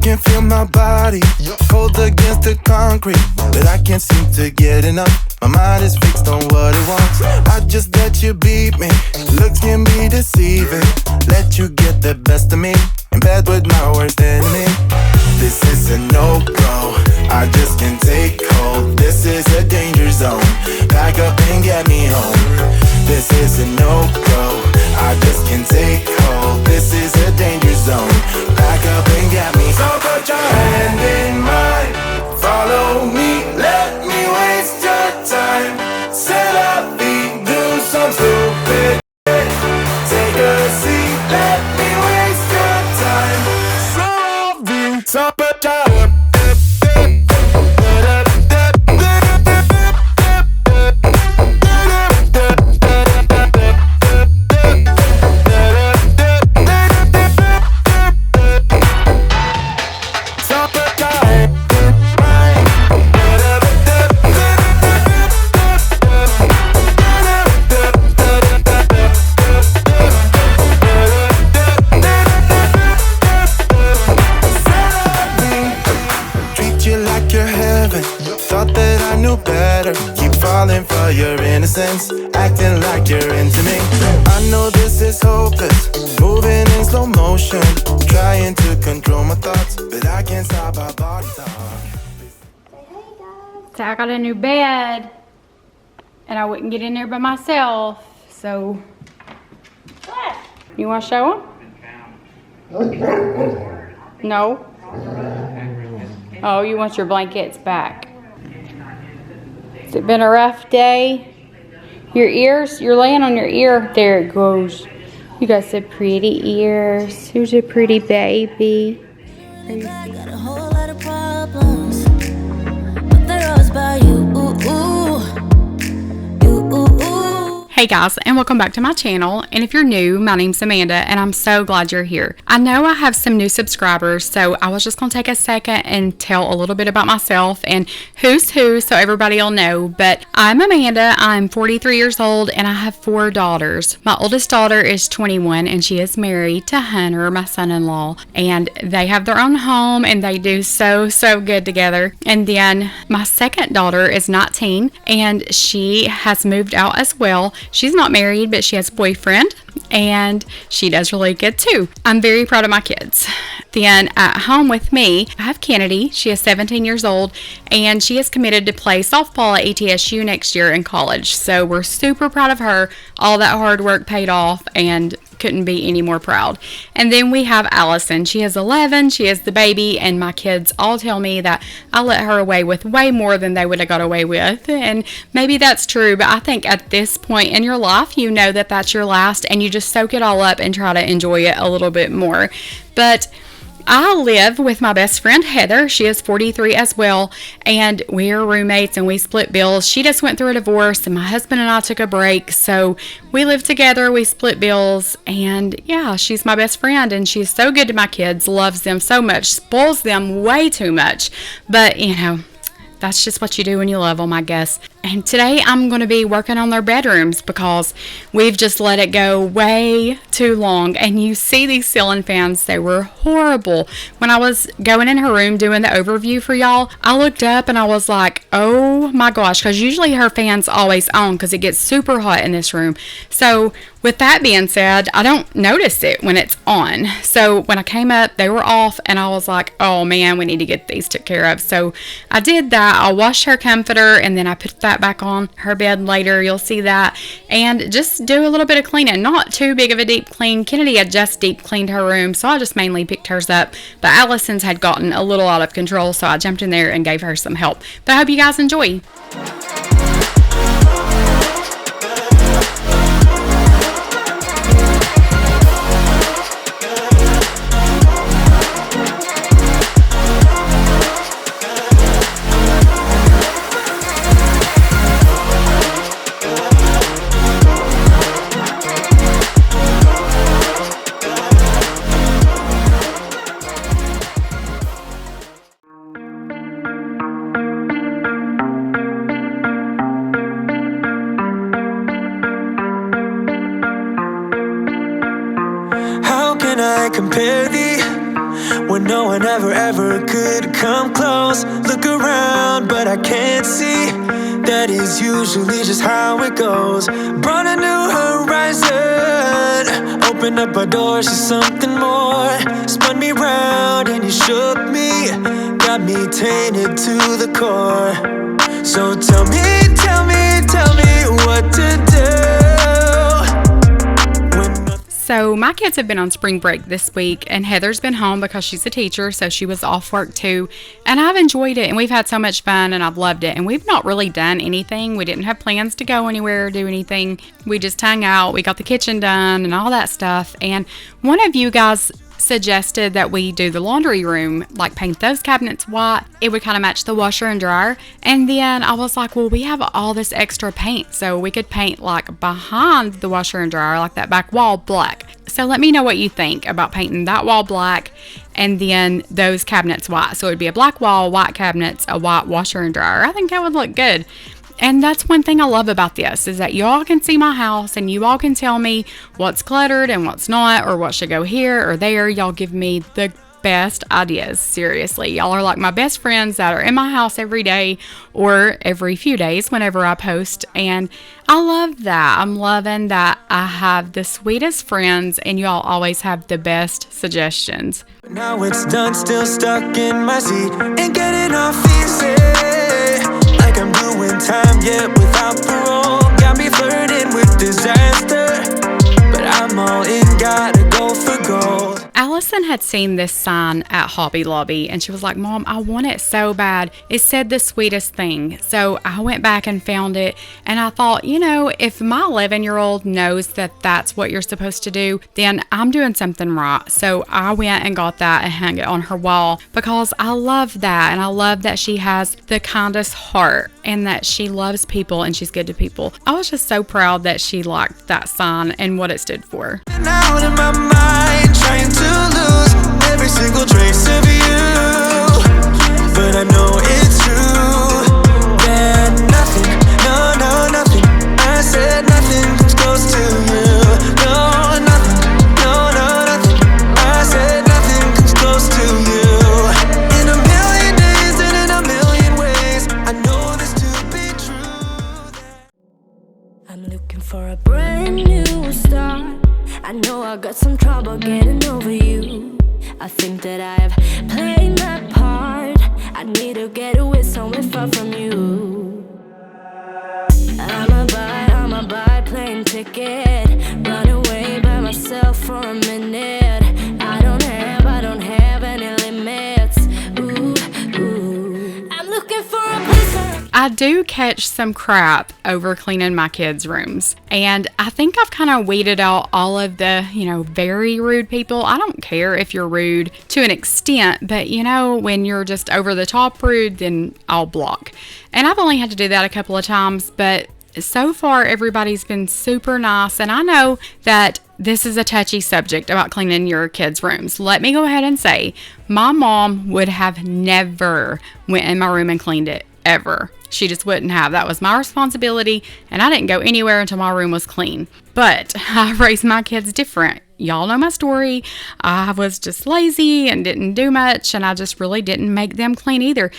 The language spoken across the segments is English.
can feel my body cold against the concrete, but I can't seem to get enough. My mind is fixed on what it wants. I just let you beat me. Looks can be deceiving. Let you get the best of me in bed with my worst enemy. This is a no-go. I just can't take hold. This is a danger zone. Back up and get me home. This is a no-go. I just can't take hold. This is a danger zone. Back up and get me. So put your hand in mine. Follow me. Let me waste your time. Set up feet. Do some stupid shit. Take a seat. Let me waste your time. So put your acting like you're into me. I know this is hopeless. Moving in slow motion. Trying to control my thoughts, but I can't stop my body talk. So I got a new bed, and I wouldn't get in there by myself. So, what? You want to show them? No. Oh, you want your blankets back? Has it been a rough day? Your ears? You're laying on your ear. There it goes. You got some pretty ears. Who's a pretty baby? I got a whole lot of problems, but they're always about you. Hey guys, and welcome back to my channel. And if you're new, my name's Amanda, and I'm so glad you're here. I know I have some new subscribers, so I was just gonna take a second and tell a little bit about myself and who's who so everybody will know. But I'm Amanda, I'm 43 years old, and I have 4 daughters. My oldest daughter is 21, and she is married to Hunter, my son-in-law, and they have their own home, and they do so good together. And then my second daughter is 19, and she has moved out as well. She's not married, but she has a boyfriend, and she does really good too. I'm very proud of my kids. Then at home with me, I have Kennedy. She is 17 years old, and she is committed to play softball at ETSU next year in college. So we're super proud of her. All that hard work paid off, and couldn't be any more proud. And then we have Allison. She is 11. She is the baby, and my kids all tell me that I let her away with way more than they would have got away with. And maybe that's true, but I think at this point in your life, you know that that's your last, and you just soak it all up and try to enjoy it a little bit more. But I live with my best friend Heather. She is 43 as well, and we are roommates and we split bills. She just went through a divorce, and my husband and I took a break, so we live together, we split bills, and yeah, she's my best friend, and she's so good to my kids, loves them so much, spoils them way too much, but you know, that's just what you do when you love them, I guess. And today I'm going to be working on their bedrooms because we've just let it go way too long. And you see these ceiling fans, they were horrible. When I was going in her room doing the overview for y'all, I looked up and I was like, oh my gosh, because usually her fan's always on because it gets super hot in this room. So with that being said, I don't notice it when it's on. So when I came up, they were off, and I was like, oh man, we need to get these took care of. So I did that. I washed her comforter, and then I put that back on her bed later. You'll see that. And just do a little bit of cleaning. Not too big of a deep clean. Kennedy had just deep cleaned her room, so I just mainly picked hers up. But Allison's had gotten a little out of control, so I jumped in there and gave her some help. But I hope you guys enjoy. when no one ever could come close. Look around, but I can't see that is usually just how it goes. Brought a new horizon, opened up our doors to something more. Spun me round and you shook me, got me tainted to the core. So tell me what to do. So my kids have been on spring break this week, and Heather's been home because she's a teacher, so she was off work too. And I've enjoyed it, and we've had so much fun, and I've loved it. And we've not really done anything. We didn't have plans to go anywhere or do anything. We just hung out. We got the kitchen done and all that stuff. And one of you guys suggested that we do the laundry room, like paint those cabinets white. It would kind of match the washer and dryer. And then I was like, well, we have all this extra paint, so we could paint like behind the washer and dryer, like that back wall black. So let me know what you think about painting that wall black and then those cabinets white. So it would be a black wall, white cabinets, a white washer and dryer. I think that would look good. And that's one thing I love about this, is that y'all can see my house and you all can tell me what's cluttered and what's not, or what should go here or there. Y'all give me the best ideas. Seriously, y'all are like my best friends that are in my house every day or every few days whenever I post. And I love that. I'm loving that I have the sweetest friends and y'all always have the best suggestions. Now it's done, still stuck in my seat, ain't getting off easy. Like I'm doing time yet without parole. Got me flirting with disaster, but I'm all in, gotta go for gold. Allison had seen this sign at Hobby Lobby and she was like, Mom, I want it so bad. It said the sweetest thing. So I went back and found it, and I thought, you know, if my 11-year-old knows that that's what you're supposed to do, then I'm doing something right. So I went and got that and hung it on her wall because I love that, and I love that she has the kindest heart and that she loves people and she's good to people. I was just so proud that she liked that sign and what it stood for. Out in my mind, trying to lose every single trace of you, but I know it's true that nothing, nothing, I said nothing comes close to you. No, nothing, nothing, I said nothing comes close to you. In a million days and in a million ways, I know this to be true. I'm looking for a brand new start. I know I got some trouble getting over you. I think that I've played my part. I need to get away somewhere far from you. I'ma buy plane ticket, run away by myself for a minute. I don't have any limits. Ooh. I'm looking for a place. I do catch some crap over cleaning my kids' rooms, and I think I've kind of weeded out all of the, very rude people. I don't care if you're rude to an extent, but when you're just over the top rude, then I'll block. And I've only had to do that a couple of times, but so far everybody's been super nice. And I know that this is a touchy subject about cleaning your kids' rooms. Let me go ahead and say my mom would have never went in my room and cleaned it, ever. She just wouldn't have. That was my responsibility, and I didn't go anywhere until my room was clean. But I raised my kids different. Y'all know my story. I was just lazy and didn't do much, and I just really didn't make them clean either.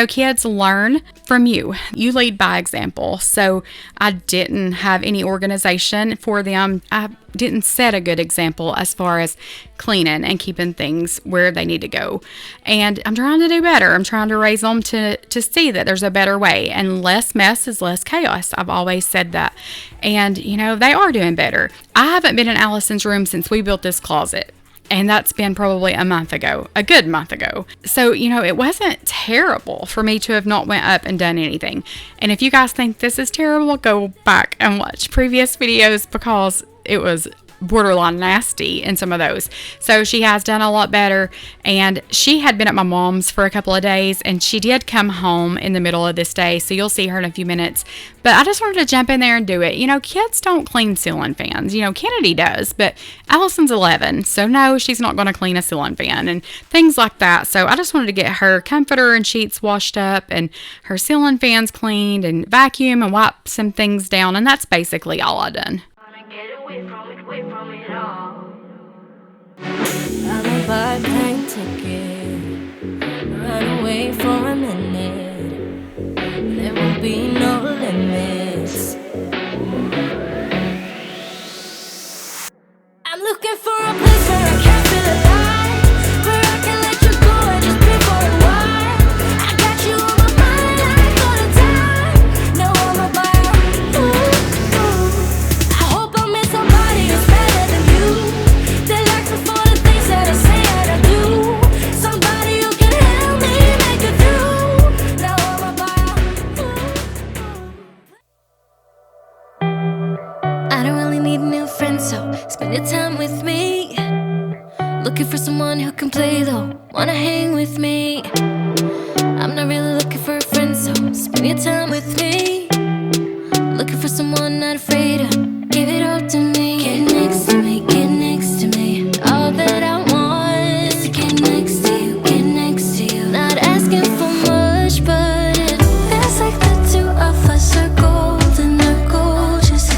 Kids learn from you. You lead by example. So I didn't have any organization for them. I didn't set a good example as far as cleaning and keeping things where they need to go. And I'm trying to do better. I'm trying to raise them to see that there's a better way, and less mess is less chaos. I've always said that. And, they are doing better. I haven't been in Allison's room since we built this closet. And that's been probably a good month ago. So, it wasn't terrible for me to have not went up and done anything. And if you guys think this is terrible, go back and watch previous videos because it was borderline nasty in some of those. So she has done a lot better, and she had been at my mom's for a couple of days, and she did come home in the middle of this day, so you'll see her in a few minutes. But I just wanted to jump in there and do it. Kids don't clean ceiling fans. Kennedy does, but Allison's 11, so no, she's not going to clean a ceiling fan and things like that. So I just wanted to get her comforter and sheets washed up and her ceiling fans cleaned and vacuum and wipe some things down, and that's basically all I done. Get away from it all. buy a plane ticket, run away for a minute. There will be no limits. I'm looking for a place where I can feel alive, where I can let you go and just be for a while. I got you on my mind, I ain't gonna die. No, I'm about I hope I met somebody who's better than you, that likes me for the things that I say and I do. Somebody who can help me make it through. Now I'm about I don't really need a new friend, so spend your time with me. Looking for someone who can play though, wanna hang with me. I'm not really looking for a friend, so spend your time with me. Looking for someone not afraid to give it all to me. Get next to me, get next to me. All that I want is to get next to you, get next to you. Not asking for much, but it feels like the two of us are golden, are gorgeous.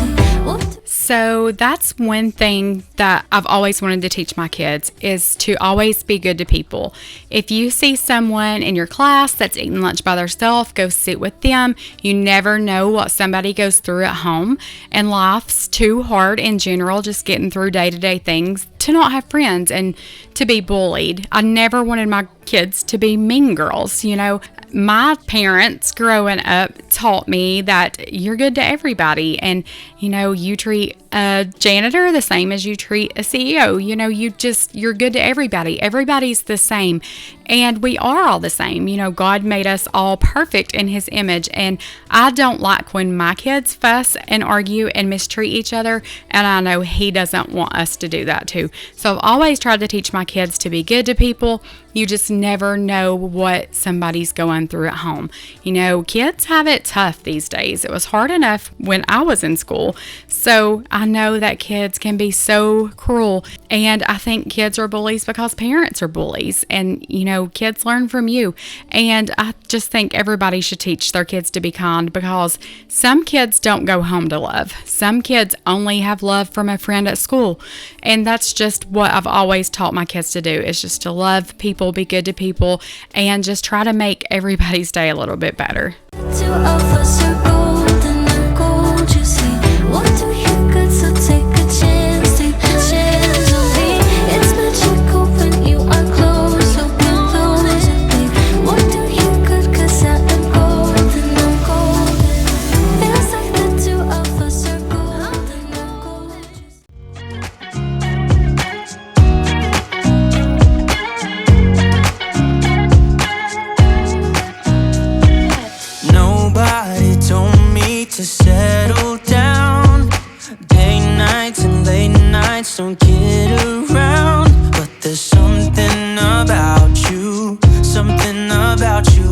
So that's one thing that I've always wanted to teach my kids, is to always be good to people. If you see someone in your class that's eating lunch by themselves, go sit with them. You never know what somebody goes through at home, and life's too hard in general, just getting through day-to-day things, to not have friends and to be bullied. I never wanted my kids to be mean girls. You know, my parents growing up taught me that you're good to everybody, and you know, you treat a janitor the same as you treat a CEO. You know, you're good to everybody. Everybody's the same, and we are all the same. You know, God made us all perfect in His image, and I don't like when my kids fuss and argue and mistreat each other, and I know He doesn't want us to do that too. So I've always tried to teach my kids to be good to people. You just never know what somebody's going through at home. You know, kids have it tough these days. It was hard enough when I was in school. So I know that kids can be so cruel. And I think kids are bullies because parents are bullies. And, you know, kids learn from you. And I just think everybody should teach their kids to be kind, because some kids don't go home to love. Some kids only have love from a friend at school. And that's just what I've always taught my kids to do, is just to love people, be good to people, and just try to make everybody's day a little bit better. Two of us are golden, are gorgeous. What do you got? So take a chance, take a chance on me. It's magical when you are close, so close to me. What do you got? 'Cause I am golden, I'm golden. Feels like the two of us are golden, are gorgeous. Nobody told me to settle down. Day nights and late nights don't get around. But there's something about you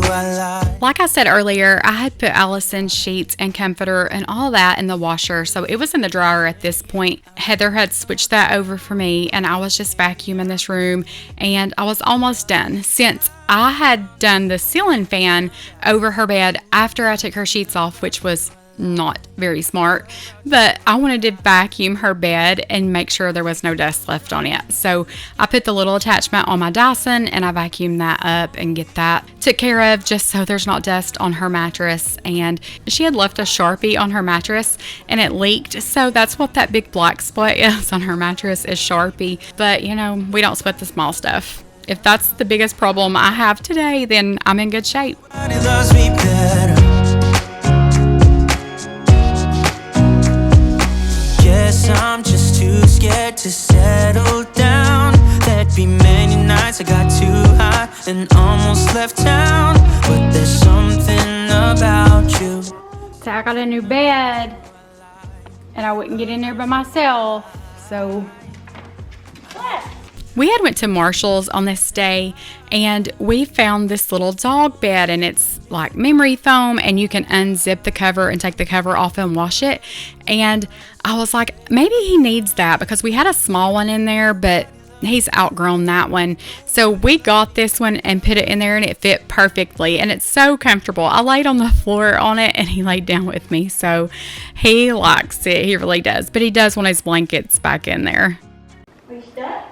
I like. Like I said earlier, I had put Allison's sheets and comforter and all that in the washer, so it was in the dryer at this point. Heather had switched that over for me, and I was just vacuuming this room, and I was almost done. Since I had done the ceiling fan over her bed after I took her sheets off, which was not very smart, but I wanted to vacuum her bed and make sure there was no dust left on it. So I put the little attachment on my Dyson and I vacuumed that up and get that took care of, just so there's not dust on her mattress. And she had left a Sharpie on her mattress and it leaked, so that's what that big black spot is on her mattress, is Sharpie. But you know, we don't split the small stuff. If that's the biggest problem I have today, then I'm in good shape. Nobody loves me better. Guess I'm just too scared to settle down. There'd be many nights I got too high and almost left town. But there's something about you. So I got a new bed and I wouldn't get in there by myself, so we had went to Marshall's on this day and we found this little dog bed, and it's like memory foam and you can unzip the cover and take the cover off and wash it. And I was like, maybe he needs that, because we had a small one in there, but he's outgrown that one. So we got this one and put it in there, and it fit perfectly and it's so comfortable. I laid on the floor on it and he laid down with me, so he likes it. He really does, but he does want his blankets back in there. Are you stuck?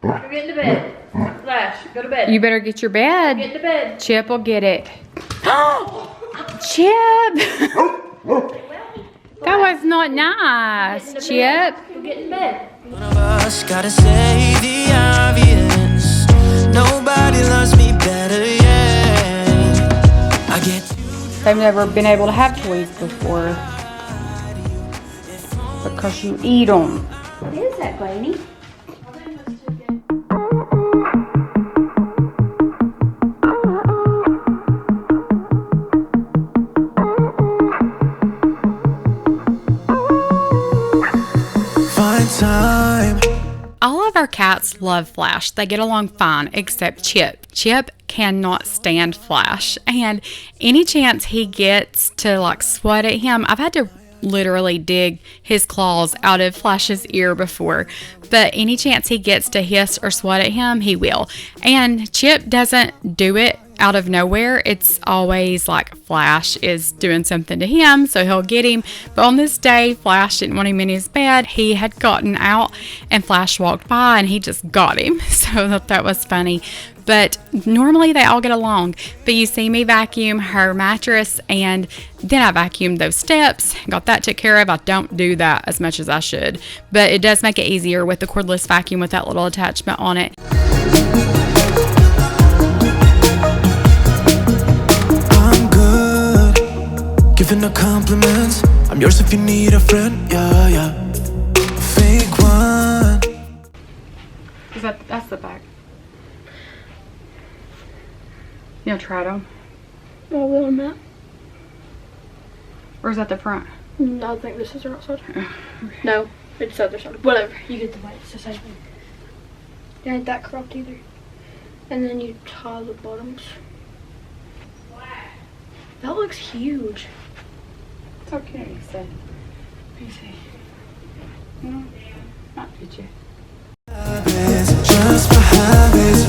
Go get into bed. Flash, go to bed. You better get your bed. Get into bed. Chip will get it. Chip! That was not nice, Chip. Go get in bed. One of us gotta say the obvious. Nobody loves me better, yeah. I get They've never been able to have toys before. Because you eat them. What is that, Granny? time. All of our cats love Flash. They get along fine, except Chip. Chip cannot stand Flash. And any chance he gets to like swat at him, I've had to literally dig his claws out of Flash's ear before. But any chance he gets to hiss or swat at him, he will. And Chip doesn't do it out of nowhere. It's always like Flash is doing something to him, so he'll get him. But on this day, Flash didn't want him in his bed. He had gotten out and Flash walked by and he just got him. So I thought that was funny. But normally they all get along. But you see me vacuum her mattress and then I vacuumed those steps, got that took care of. I don't do that as much as I should, but it does make it easier with the cordless vacuum with that little attachment on it. I'm good, giving no compliments. I'm yours if you need a friend, yeah, yeah. Fake one. That's the back. You gonna try it on? Oh, will on that. Or is that the front? No, I think this is the outside. No, it's the other side. Whatever. You get the white. It's the same thing. It ain't that cropped either. And then you tie the bottoms. That looks huge. It's okay, so. Let me see. No, not fit you. Just for habits,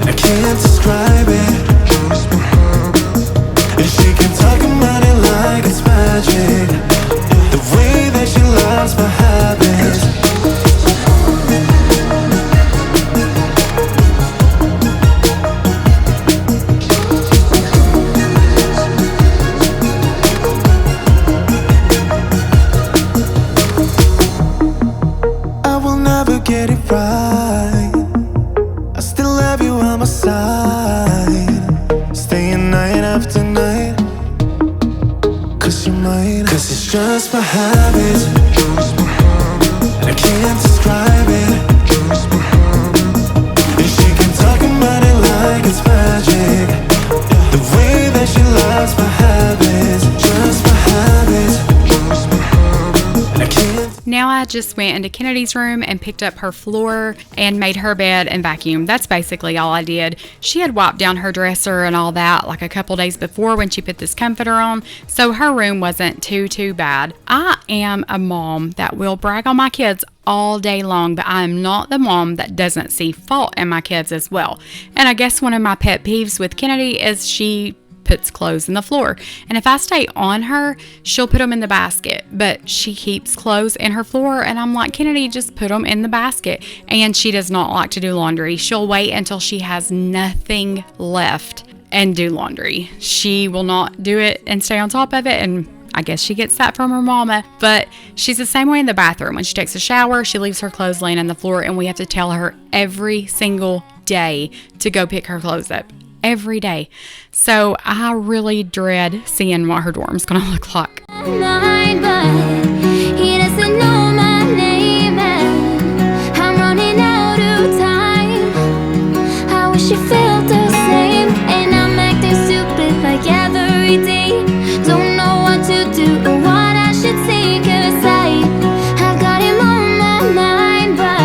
I can't describe it. And she can talk about it like it's magic. The way that she loves my habits. I will never get it right. I still have you on my side, staying night after night. Cause you're mine. Cause it's just my habits, and I can't describe it. And she can talk about it like it's magic. The way that she loves my habits, just my habits. And I can't. Now I just went into Kennedy's room and picked up her floor and made her bed and vacuumed. That's basically all I did. She had wiped down her dresser and all that like a couple days before when she put this comforter on, so her room wasn't too bad. I am a mom that will brag on my kids all day long, but I am not the mom that doesn't see fault in my kids as well. And I guess one of my pet peeves with Kennedy is she puts clothes in the floor, and if I stay on her, she'll put them in the basket, but she keeps clothes in her floor, and I'm like, Kennedy, just put them in the basket. And she does not like to do laundry. She'll wait until she has nothing left and do laundry. She will not do it and stay on top of it, and I guess she gets that from her mama. But she's the same way in the bathroom. When she takes a shower, she leaves her clothes laying on the floor, and we have to tell her every single day to go pick her clothes up. Every day. So I really dread seeing what her dorm's gonna look like. Mine, but he doesn't know my name, and I'm running out of time. I wish you felt the same, and I'm acting stupid like every day. Don't know what to do or what I should say, 'cause I've got him on my mind, but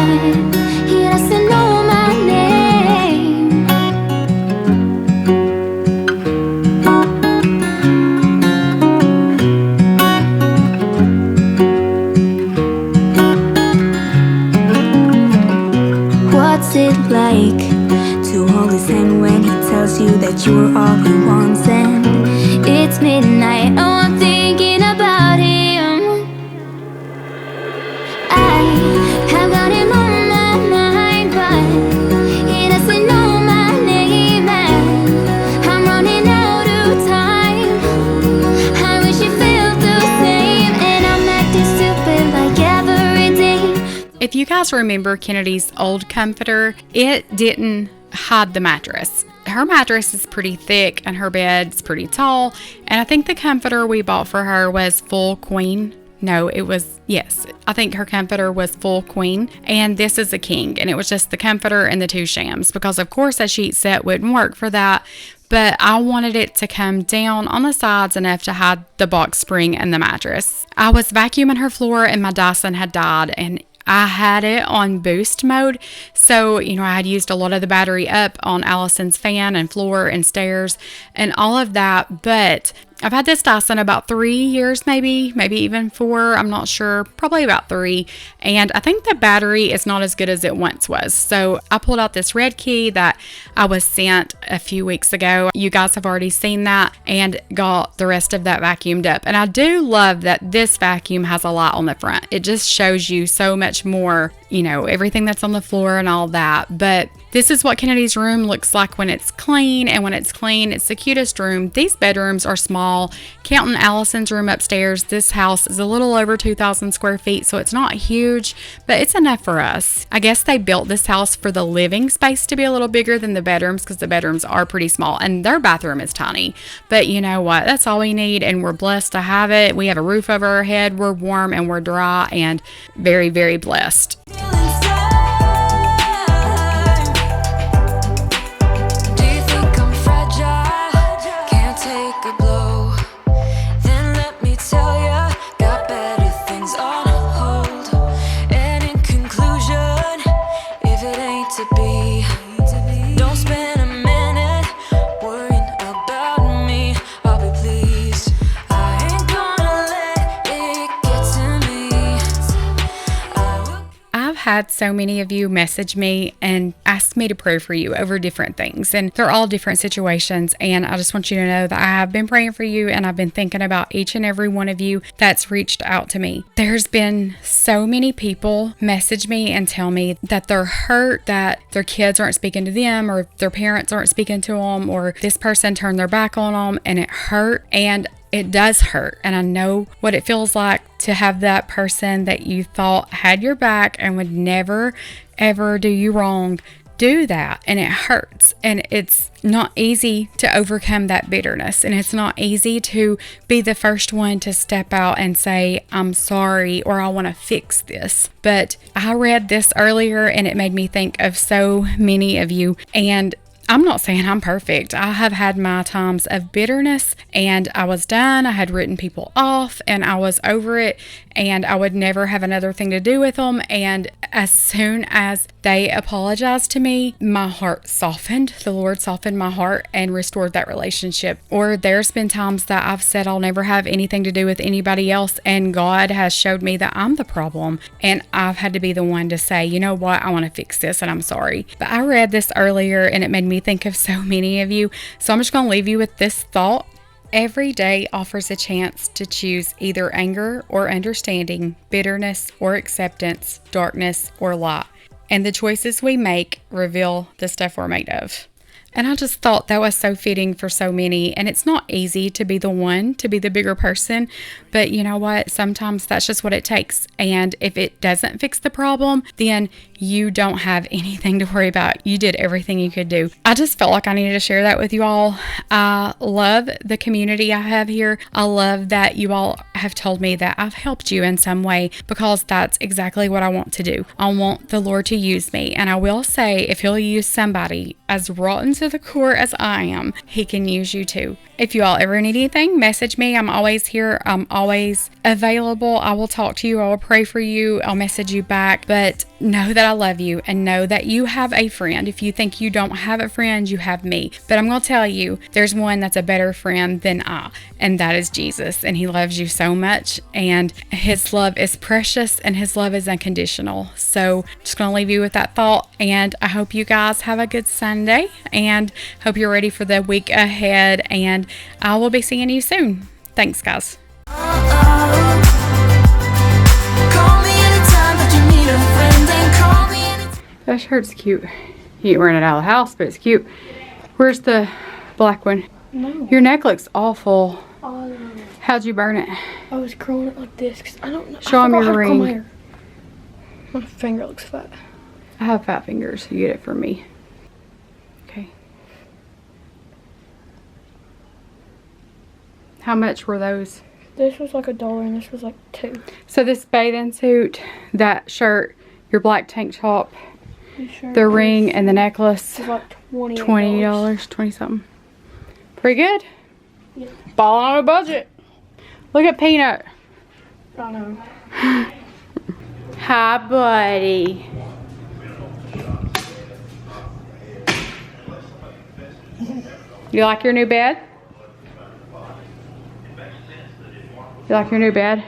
he doesn't know my name. What's it like to hold his hand when he tells you that you are all he wants? And it's midnight, oh, I'm thinking about him. if you guys remember Kennedy's old comforter, it didn't hide the mattress. Her mattress is pretty thick and her bed's pretty tall. And I think the comforter we bought for her was full queen. No, it was, yes, I think her comforter was full queen, and this is a king, and it was just the comforter and the 2 shams, because of course a sheet set wouldn't work for that, but I wanted it to come down on the sides enough to hide the box spring and the mattress. I was vacuuming her floor and my Dyson had died, and I had it on boost mode. So, I had used a lot of the battery up on Allison's fan and floor and stairs and all of that. But I've had this Dyson about 3 years, maybe even 4. I'm not sure, probably about 3. And I think the battery is not as good as it once was. So I pulled out this red key that I was sent a few weeks ago. You guys have already seen that, and got the rest of that vacuumed up. And I do love that this vacuum has a light on the front. It just shows you so much more, everything that's on the floor and all that. But this is what Kennedy's room looks like when it's clean, and when it's clean, it's the cutest room. These bedrooms are small. Counting Allison's room upstairs, this house is a little over 2,000 square feet, so it's not huge, but it's enough for us. I guess they built this house for the living space to be a little bigger than the bedrooms, because the bedrooms are pretty small, and their bathroom is tiny. But you know what? That's all we need, and we're blessed to have it. We have a roof over our head, we're warm, and we're dry, and very, very blessed. Had so many of you message me and ask me to pray for you over different things, and they're all different situations, and I just want you to know that I have been praying for you, and I've been thinking about each and every one of you that's reached out to me. There's been so many people message me and tell me that they're hurt, that their kids aren't speaking to them, or their parents aren't speaking to them, or this person turned their back on them, and it hurt. And it does hurt, and I know what it feels like to have that person that you thought had your back and would never ever do you wrong do that, and it hurts, and it's not easy to overcome that bitterness, and it's not easy to be the first one to step out and say, I'm sorry, or I want to fix this. But I read this earlier, and it made me think of so many of you, and I'm not saying I'm perfect. I have had my times of bitterness, and I was done. I had written people off, and I was over it, and I would never have another thing to do with them. And as soon as they apologized to me, my heart softened. The Lord softened my heart and restored that relationship. Or there's been times that I've said I'll never have anything to do with anybody else, and God has showed me that I'm the problem, and I've had to be the one to say, you know what, I want to fix this, and I'm sorry. But I read this earlier, and it made me think of so many of you. So I'm just going to leave you with this thought. Every day offers a chance to choose either anger or understanding, bitterness or acceptance, darkness or light. And the choices we make reveal the stuff we're made of. And I just thought that was so fitting for so many. And it's not easy to be the one, to be the bigger person. But you know what? Sometimes that's just what it takes. And if it doesn't fix the problem, then you don't have anything to worry about. You did everything you could do. I just felt like I needed to share that with you all. I love the community I have here. I love that you all have told me that I've helped you in some way, because that's exactly what I want to do. I want the Lord to use me. And I will say, if He'll use somebody as rotten to the core as I am, He can use you too. If you all ever need anything, message me. I'm always here. I'm always available. I will talk to you. I will pray for you. I'll message you back. But know that I love you, and know that you have a friend. If you think you don't have a friend, you have me. But I'm going to tell you, there's one that's a better friend than I, and that is Jesus. And He loves you so much, and His love is precious, and His love is unconditional. So just going to leave you with that thought, and I hope you guys have a good Sunday, and hope you're ready for the week ahead, and I will be seeing you soon. Thanks, guys. That shirt's cute. You ain't wearing it out of the house, but it's cute. Where's the black one? No. Your neck looks awful. Oh. How'd you burn it? I was curling it like this, because I don't know. Show 'em your ring. My finger looks fat. I have fat fingers, so you get it from me. Okay. How much were those? This was like $1 and this was like $2. So this bathing suit, that shirt, your black tank top, Sure the ring, and the necklace. It was like $20, 20 something. Pretty good. Yeah. Balling on a budget. Look at Peanut. I know. Hi, buddy. You like your new bed? You like your new bed?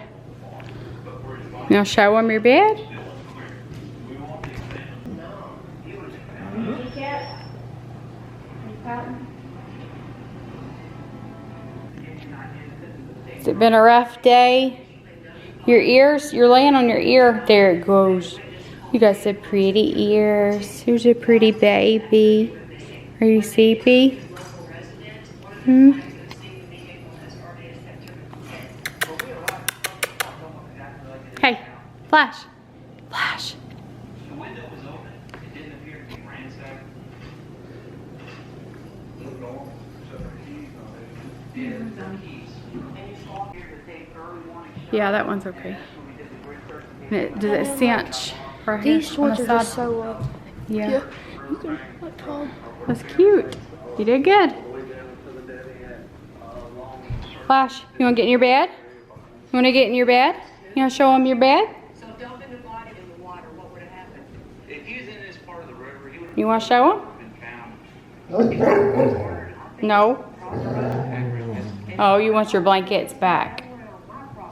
You want to show them your bed? Has it been a rough day? Your ears? You're laying on your ear. There it goes. You got some pretty ears. Who's a pretty baby? Are you sleepy? Hmm? Hey, Flash. Flash. Yeah, that one's okay. Does it cinch right here? These shorts on are the just side? so Yeah. you can like Tom. That's cute. You did good. Flash, you want to get in your bed? You want to get in your bed? You want to show them your bed? So dumping the body in the water, what would have happened? If he was in this part of the river, he would have You want to show been found. them? No. Oh, you want your blankets back.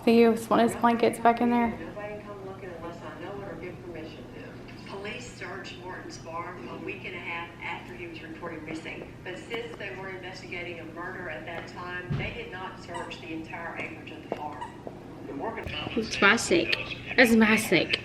Think you want his blankets back in there? Nobody come looking unless I know it or give permission to. Police searched Morton's farm a week and a half after he was reported missing. But since they were investigating a murder at that time, they did not search the entire acreage of the farm. It's my snake. That's my snake.